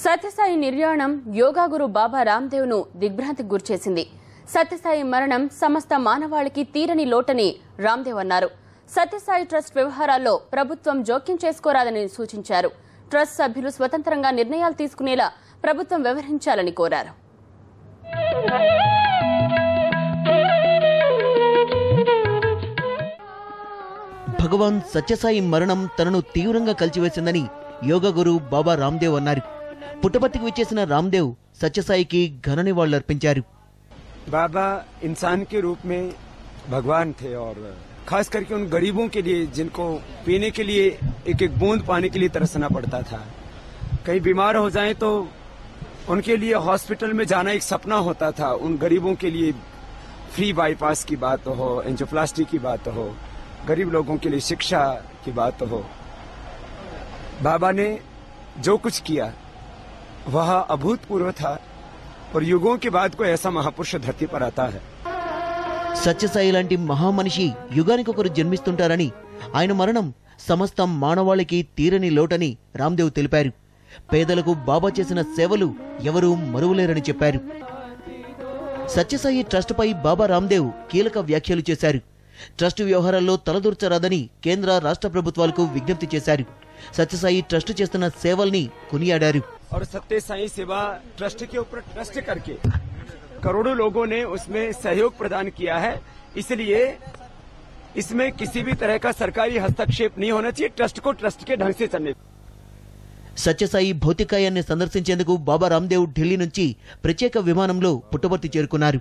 సత్యసాయి నిర్యాణం యోగా గురు బాబా రామ్దేవ్ ను దిగ్భ్రాంతికి గురిచేసింది. సత్యసాయి మరణం సమస్త మానవాళికి తీరని లోటని రామ్దేవ్ అన్నారు. సత్యసాయి ట్రస్ట్ వ్యవహారాల్లో ప్రభుత్వం జోక్యం చేసుకోరాదని సూచించారు. ట్రస్ట్ సభ్యులు స్వతంత్రంగా నిర్ణయాలు తీసుకునేలా ప్రభుత్వం వ్యవహరించాలని కోరారు. భగవాన్ సత్యసాయి మరణం తనను తీవ్రంగా కలిచివేసిందని యోగా గురు బాబా రామ్దేవ్ అన్నారు. పుట్టపర్తికి విచ్చేసిన రామ్దేవ్ సత్యసాయికి ఘన నివాళులర్పించారు. बाबा इंसान के रूप में भगवान थे और खास करके उन गरीबों के लिए जिनको पीने के लिए एक एक बूंद पानी के लिए तरसना पड़ता था। कहीं बीमार हो जाएं तो उनके लिए हॉस्पिटल में जाना एक सपना होता था। उन गरीबों के लिए फ्री बाईपास की बात हो, एंजियोप्लास्टी की बात हो, गरीब लोगों के लिए शिक्षा की बात हो, बाबा ने जो कुछ किया वह अभूतपूर्व था और युगों के बाद कोई ऐसा महापुरुष धरती पर आता है। సత్యసాయి లాంటి మహామనిషి యుగానికొకరు జన్మిస్తుంటారని, ఆయన మరణం సమస్త మానవాళికి తీరని లోటని రామ్దేవ్ తెలిపారు. పేదలకు బాబా చేసిన సేవలు ఎవరూ మరువలేరని చెప్పారు. సత్యసాయి ట్రస్ట్ పై బాబా రామ్దేవ్ కీలక వ్యాఖ్యలు చేశారు. ట్రస్టు వ్యవహారాల్లో తలదూర్చరాదని కేంద్ర రాష్ట్ర ప్రభుత్వాలకు విజ్ఞప్తి చేశారు. సత్యసాయి ట్రస్ట్ చేస్తున్న సేవల్ని కొనియాడారు. और सत्य साई सेवा ट्रस्ट के ऊपर ट्रस्ट करके करोड़ों लोगों ने उसमें सहयोग प्रदान किया है, इसलिए इसमें किसी भी तरह का सरकारी हस्तक्षेप नहीं होना चाहिए। ट्रस्ट को ट्रस्ट के ढंग से चलने। సత్యసాయి భౌతికాయాన్ని సందర్శించేందుకు బాబా రామ్దేవ్ ఢిల్లీ నుంచి ప్రత్యేక విమానంలో పుట్టపర్తి చేరుకున్నారు.